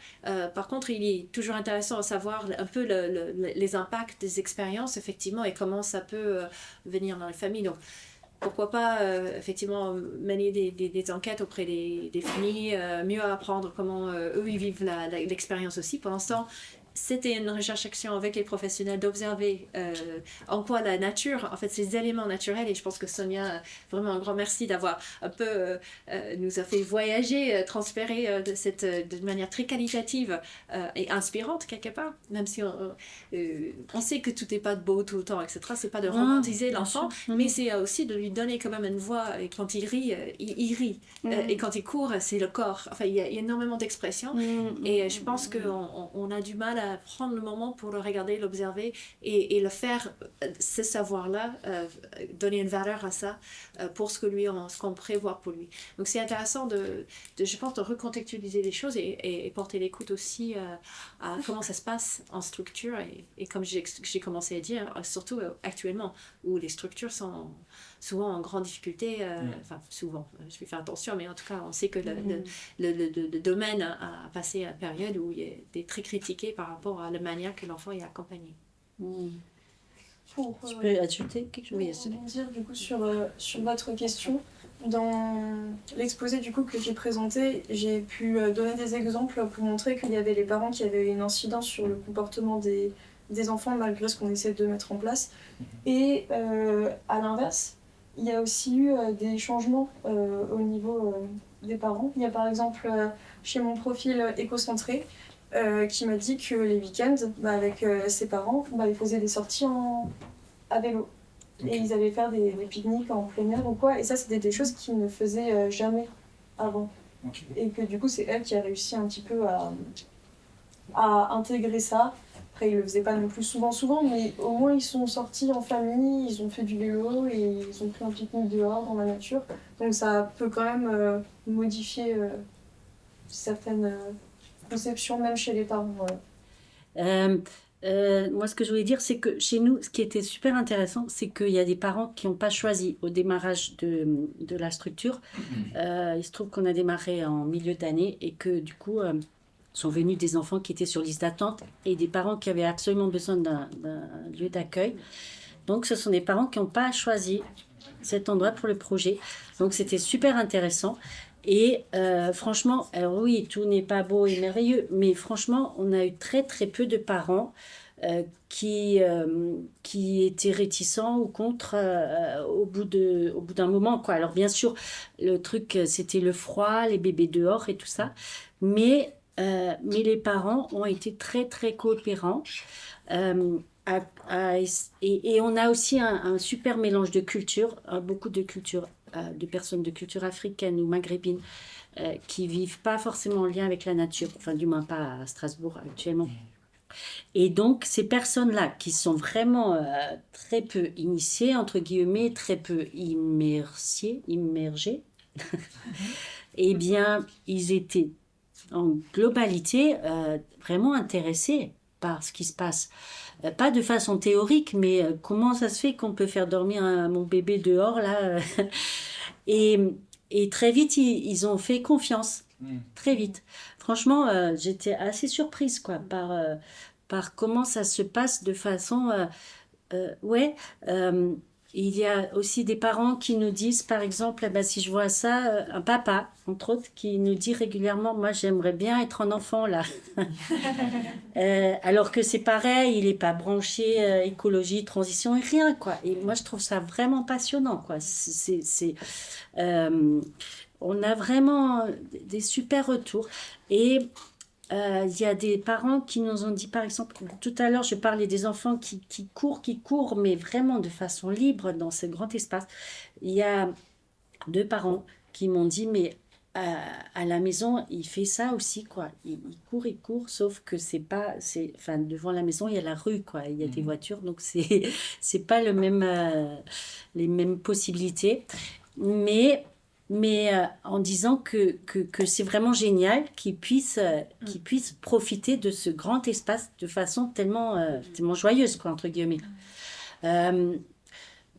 [SPEAKER 1] Par contre, il est toujours intéressant de savoir un peu les impacts des expériences effectivement et comment ça peut venir dans les familles. Donc pourquoi pas effectivement mener des enquêtes auprès des familles, mieux apprendre comment eux ils vivent l'expérience aussi. Pour l'instant, c'était une recherche-action avec les professionnels d'observer en quoi la nature, en fait, ces éléments naturels, et je pense que Sonia, vraiment un grand merci d'avoir un peu nous a fait voyager, transférer de manière très qualitative et inspirante quelque part, même si on sait que tout n'est pas beau tout le temps, etc. C'est pas de romantiser l'enfant, mais c'est aussi de lui donner quand même une voix, et quand il rit, il rit, et quand il court, c'est le corps. Enfin, il y a énormément d'expressions, et je pense qu'on a du mal à prendre le moment pour le regarder, l'observer et le faire, ce savoir-là, donner une valeur à ça pour ce qu'on prévoit pour lui. Donc c'est intéressant je pense, de recontextualiser les choses et porter l'écoute aussi à comment ça se passe en structure et comme j'ai commencé à dire, surtout actuellement où les structures sont souvent en grande difficulté, enfin souvent, je vais faire attention, mais en tout cas on sait que le domaine a passé une période où il est très critiqué par rapport à la manière que l'enfant est accompagné.
[SPEAKER 2] Tu peux ajouter quelque chose?
[SPEAKER 4] Oui, dire du coup sur votre question. Dans l'exposé du coup que j'ai présenté, j'ai pu donner des exemples pour montrer qu'il y avait les parents qui avaient une incidence sur le comportement des enfants malgré ce qu'on essaie de mettre en place. Et à l'inverse, il y a aussi eu des changements au niveau des parents. Il y a par exemple chez mon profil écocentré qui m'a dit que les week-ends, avec ses parents, ils faisaient des sorties à vélo. Et ils allaient faire des pique-niques en plein air ou quoi. Et ça, c'était des choses qu'ils ne faisaient jamais avant. Et que du coup, c'est elle qui a réussi un petit peu à intégrer ça. Après, ils le faisaient pas non plus souvent, mais au moins ils sont sortis en famille, ils ont fait du vélo et ils ont pris un pique-nique dehors dans la nature. Donc ça peut quand même modifier certaines conceptions, même chez les parents.
[SPEAKER 2] Moi, ce que je voulais dire, c'est que chez nous, ce qui était super intéressant, c'est qu'il y a des parents qui n'ont pas choisi au démarrage de la structure. Il se trouve qu'on a démarré en milieu d'année et que du coup, sont venus des enfants qui étaient sur liste d'attente et des parents qui avaient absolument besoin d'un lieu d'accueil. Donc, ce sont des parents qui n'ont pas choisi cet endroit pour le projet. Donc, c'était super intéressant. Et franchement, alors oui, tout n'est pas beau et merveilleux, mais franchement, on a eu très très peu de parents qui étaient réticents ou contre au bout d'un moment, quoi. Alors bien sûr, le truc, c'était le froid, les bébés dehors et tout ça, mais les parents ont été très très coopérants. Et on a aussi un super mélange de cultures, beaucoup de cultures, de personnes de culture africaine ou maghrébine qui vivent pas forcément en lien avec la nature, enfin du moins pas à Strasbourg actuellement. Et donc ces personnes-là qui sont vraiment très peu initiées, entre guillemets, très peu immergées, eh bien ils étaient en globalité vraiment intéressés par ce qui se passe. Pas de façon théorique, mais comment ça se fait qu'on peut faire dormir mon bébé dehors, là et très vite, ils ont fait confiance. Très vite. Franchement, j'étais assez surprise, quoi, par comment ça se passe de façon... il y a aussi des parents qui nous disent, par exemple, si je vois ça, un papa, entre autres, qui nous dit régulièrement, moi j'aimerais bien être un enfant là. Alors que c'est pareil, il n'est pas branché écologie, transition et rien, quoi. Et moi je trouve ça vraiment passionnant, quoi. On a vraiment des super retours. Et il y a des parents qui nous ont dit, par exemple, tout à l'heure, je parlais des enfants qui courent, mais vraiment de façon libre dans ce grand espace. Il y a 2 parents qui m'ont dit, mais à la maison, il fait ça aussi, quoi. Il court, sauf que enfin, devant la maison, il y a la rue, quoi. Il y a des voitures, donc c'est pas les mêmes possibilités. Mais mais en disant que c'est vraiment génial qu'ils puissent profiter de ce grand espace de façon tellement joyeuse, quoi, entre guillemets. Euh,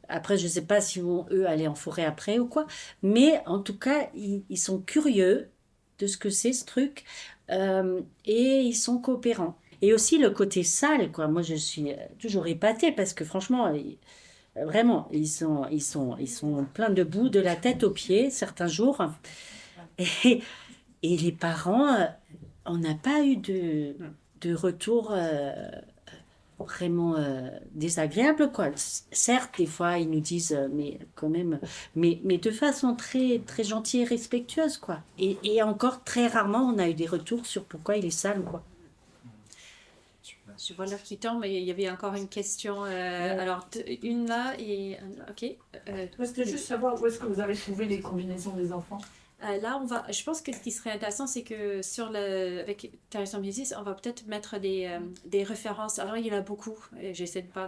[SPEAKER 2] Après, je ne sais pas s'ils vont, eux, aller en forêt après ou quoi, mais en tout cas, ils sont curieux de ce que c'est ce truc, et ils sont coopérants. Et aussi le côté sale, quoi. Moi, je suis toujours épatée parce que franchement, vraiment, ils sont pleins de boue de la tête aux pieds certains jours. Et, et les parents, on n'a pas eu de retour vraiment désagréable, quoi. Certes, des fois, ils nous disent, mais quand même, mais de façon très, très gentille et respectueuse, quoi. Et encore, très rarement, on a eu des retours sur pourquoi il est sale, quoi.
[SPEAKER 1] Je vois l'heure qui tombe, mais il y avait encore une question. Alors, une là et... Ok.
[SPEAKER 5] Moi, c'était juste savoir où est-ce que vous avez trouvé les combinaisons des enfants.
[SPEAKER 1] Là, je pense que ce qui serait intéressant, c'est que avec Teresa Music, on va peut-être mettre des références. Alors, il y en a beaucoup, et j'essaie de ne pas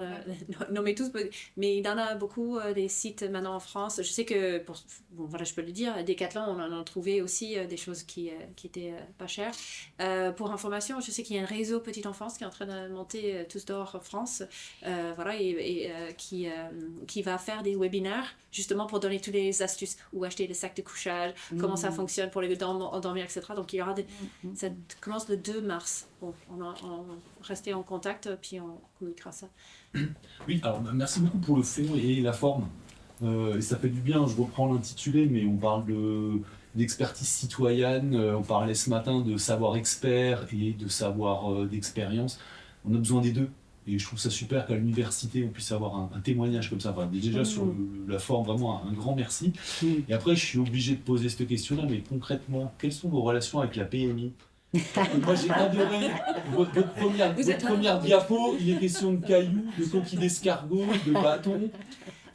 [SPEAKER 1] nommer tous, mais il y en a beaucoup, des sites maintenant en France. Je sais que, bon, voilà, je peux le dire, à Decathlon, on en a trouvé aussi des choses qui étaient pas chères. Pour information, je sais qu'il y a un réseau Petite Enfance qui est en train de monter Tous dehors France, voilà, et qui va faire des webinaires, justement pour donner toutes les astuces, où acheter le sac de couchage, comment ça fonctionne pour les endormir, etc. Donc, il y aura ça commence le 2 mars. Bon, on restez en contact, puis on communiquera ça.
[SPEAKER 6] Oui, alors merci beaucoup pour le fond et la forme. Et ça fait du bien, je reprends l'intitulé, mais on parle d'expertise citoyenne, on parlait ce matin de savoir expert et de savoir d'expérience. On a besoin des deux. Et je trouve ça super qu'à l'université, on puisse avoir un témoignage comme ça. Enfin, déjà, sur la forme, vraiment un grand merci. Et après, je suis obligé de poser cette question-là, mais concrètement, quelles sont vos relations avec la PMI ? Moi, j'ai adoré votre première diapo. Il est question de cailloux, de coquilles d'escargot, de bâtons.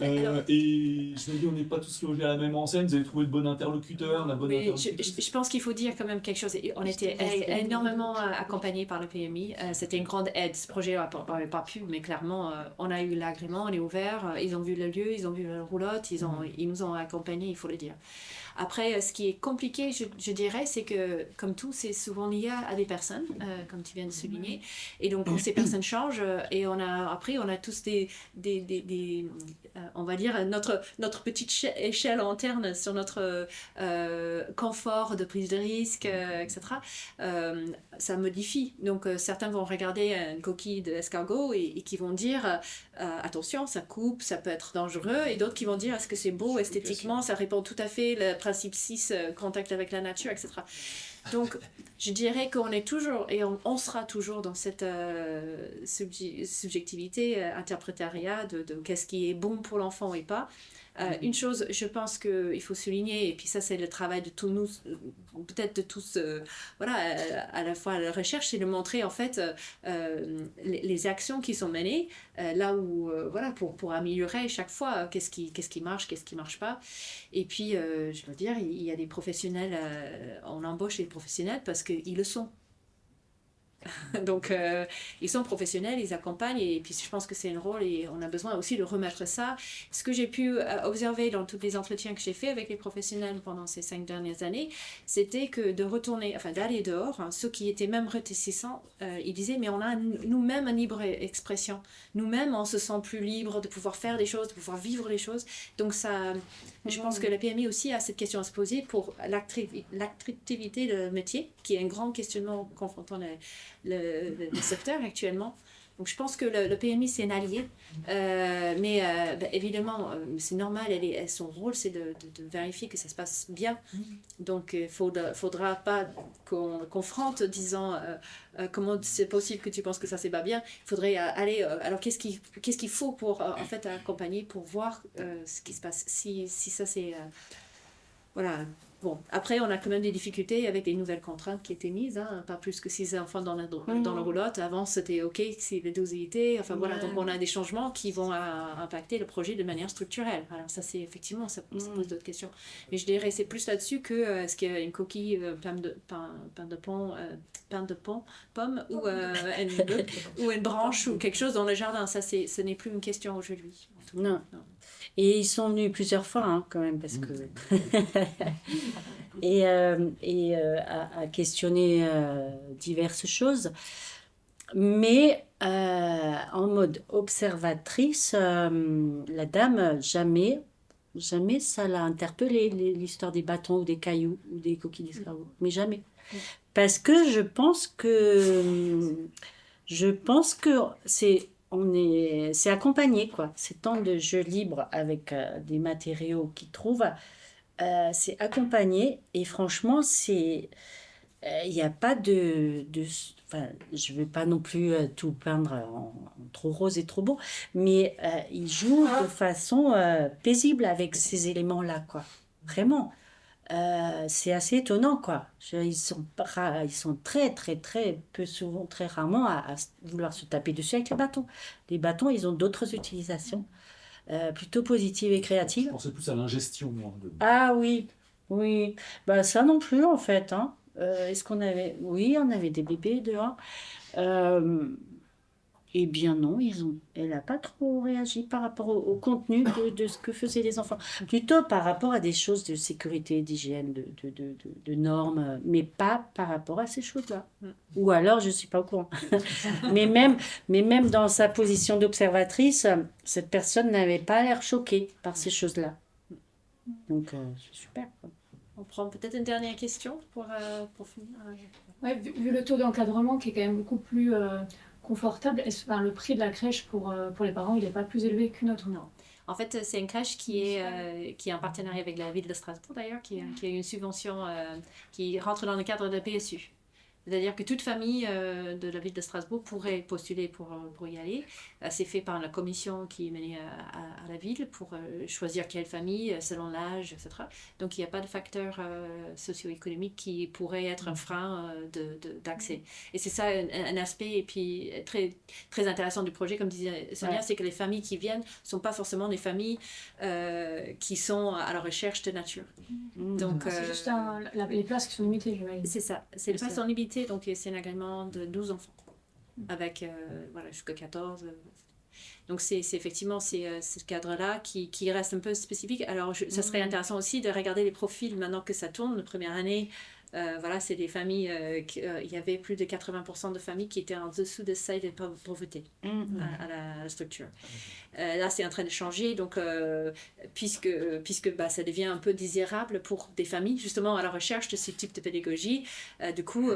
[SPEAKER 6] Et je me dis, on n'est pas tous logés à la même enseigne. Vous avez trouvé le bon interlocuteur, la bonne interlocutrice.
[SPEAKER 1] Je pense qu'il faut dire quand même quelque chose. On était énormément accompagnés par le PMI. C'était une grande aide. Ce projet n'avait pas pu, mais clairement, on a eu l'agrément, on est ouvert. Ils ont vu le lieu, ils ont vu la roulotte, ils nous ont accompagnés, il faut le dire. Après, ce qui est compliqué, je dirais, c'est que, comme tout, c'est souvent lié à des personnes, comme tu viens de souligner. Et donc, ces personnes changent. Et après, on a tous on va dire, notre petite échelle interne sur notre confort de prise de risque, etc. Ça modifie. Donc, certains vont regarder une coquille d'escargot et qui vont dire attention, ça coupe, ça peut être dangereux. Et d'autres qui vont dire est-ce que c'est beau esthétiquement, ça répond tout à fait le principe 6, contact avec la nature, etc. Donc, je dirais qu'on est toujours, et on sera toujours dans cette subjectivité, interprétariat de qu'est-ce qui est bon pour l'enfant et pas. Une chose, je pense qu'il faut souligner, et puis ça c'est le travail de tous nous, peut-être de tous, voilà, à la fois à la recherche, c'est de montrer en fait les actions qui sont menées, là où, voilà, pour améliorer chaque fois qu'est-ce qui marche, qu'est-ce qui marche pas. Et puis, je veux dire, il y a des professionnels, on embauche des professionnels parce qu'ils le sont. Donc, ils sont professionnels, ils accompagnent, et puis je pense que c'est un rôle et on a besoin aussi de remettre ça. Ce que j'ai pu observer dans tous les entretiens que j'ai fait avec les professionnels pendant ces 5 dernières années, c'était que de retourner, enfin d'aller dehors, ceux qui étaient même réticents, ils disaient mais on a nous-mêmes une libre expression, nous-mêmes on se sent plus libre de pouvoir faire des choses, de pouvoir vivre les choses. Donc ça, je pense que la PMI aussi a cette question à se poser pour l'attractivité de métier, qui est un grand questionnement confrontant le secteur actuellement. Donc je pense que le PMI c'est un allié, mais évidemment c'est normal, son rôle c'est de vérifier que ça se passe bien. Donc il ne faudra pas qu'on confronte disant comment c'est possible que tu penses que ça c'est pas bien. Il faudrait aller, alors qu'est-ce qu'il faut pour en fait accompagner, pour voir ce qui se passe, si ça c'est... voilà. Bon, après, on a quand même des difficultés avec les nouvelles contraintes qui étaient mises, hein, pas plus que 6 enfants dans la roulotte. Avant, c'était OK, c'est les dosilités. Enfin, voilà, donc on a des changements qui vont impacter le projet de manière structurelle. Alors, ça, c'est effectivement, ça pose d'autres questions. Mais je dirais, c'est plus là-dessus que est-ce qu'il y a une coquille pain de pomme ou une branche ou quelque chose dans le jardin. Ça, ce n'est plus une question aujourd'hui. tout.
[SPEAKER 2] Non. Et ils sont venus plusieurs fois, hein, quand même, parce que... à questionner diverses choses. Mais en mode observatrice, la dame, jamais ça l'a interpellée, l'histoire des bâtons ou des cailloux ou des coquilles d'escargot. Mais jamais. Parce que je pense que c'est accompagné, quoi. Ces temps de jeu libre avec des matériaux qu'ils trouvent, c'est accompagné. Et franchement, il n'y a pas enfin, je ne veux pas non plus tout peindre en trop rose et trop beau, mais ils jouent de façon paisible avec ces éléments-là, quoi. Vraiment. C'est assez étonnant, quoi. Ils sont très, très, très peu souvent, très rarement à vouloir se taper dessus avec les bâtons. Les bâtons, ils ont d'autres utilisations, plutôt positives et
[SPEAKER 6] Je
[SPEAKER 2] créatives.
[SPEAKER 6] pensais plus à l'ingestion, moi.
[SPEAKER 2] Ah oui, oui. Bah, ça non plus, en fait, hein. Est-ce qu'on avait... Oui, on avait des bébés dehors. Euh, eh bien non, elle n'a pas trop réagi par rapport au contenu de ce que faisaient les enfants. Plutôt par rapport à des choses de sécurité, d'hygiène, de normes, mais pas par rapport à ces choses-là. Ou alors, je ne suis pas au courant. mais même dans sa position d'observatrice, cette personne n'avait pas l'air choquée par ces choses-là. Donc, c'est super, quoi.
[SPEAKER 1] On prend peut-être une dernière question pour finir.
[SPEAKER 7] Ouais, vu le taux d'encadrement qui est quand même beaucoup plus confortable, le prix de la crèche pour les parents, il n'est pas plus élevé qu'une autre?
[SPEAKER 1] Non. En fait, c'est une crèche qui est en partenariat avec la ville de Strasbourg, d'ailleurs, qui a une subvention qui rentre dans le cadre de PSU. C'est-à-dire que toute famille de la ville de Strasbourg pourrait postuler pour y aller. C'est fait par la commission qui est menée à la ville pour choisir quelle famille selon l'âge, etc. Donc il n'y a pas de facteur socio-économique qui pourrait être un frein d'accès. Et c'est ça un aspect et puis très, très intéressant du projet, comme disait Sonia,
[SPEAKER 2] Ouais.
[SPEAKER 1] c'est que les familles qui viennent ne sont pas forcément des familles qui sont à la recherche de nature. Donc,
[SPEAKER 7] C'est juste les places qui sont limitées, j'imagine.
[SPEAKER 1] c'est ça, c'est le
[SPEAKER 2] C'est
[SPEAKER 1] pass
[SPEAKER 2] ça.
[SPEAKER 1] en limité, donc c'est un agrément de 12 enfants, avec jusqu'à 14. Donc c'est effectivement ce cadre-là qui reste un peu spécifique. Alors ça serait intéressant aussi de regarder les profils maintenant que ça tourne, la première année. C'est des familles, il y avait plus de 80% de familles qui étaient en dessous de seuil de pauvreté à la structure. Là, c'est en train de changer, donc puisque ça devient un peu désirable pour des familles, justement à la recherche de ce type de pédagogie. Du coup,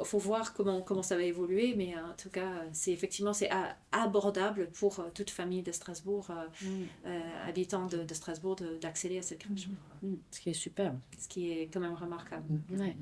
[SPEAKER 1] faut voir comment ça va évoluer, mais en tout cas, c'est abordable pour toute famille de Strasbourg, habitant de Strasbourg, d'accéder à cette crèche.
[SPEAKER 2] Ce qui est super.
[SPEAKER 1] Ce qui est quand même remarquable.
[SPEAKER 2] Ouais.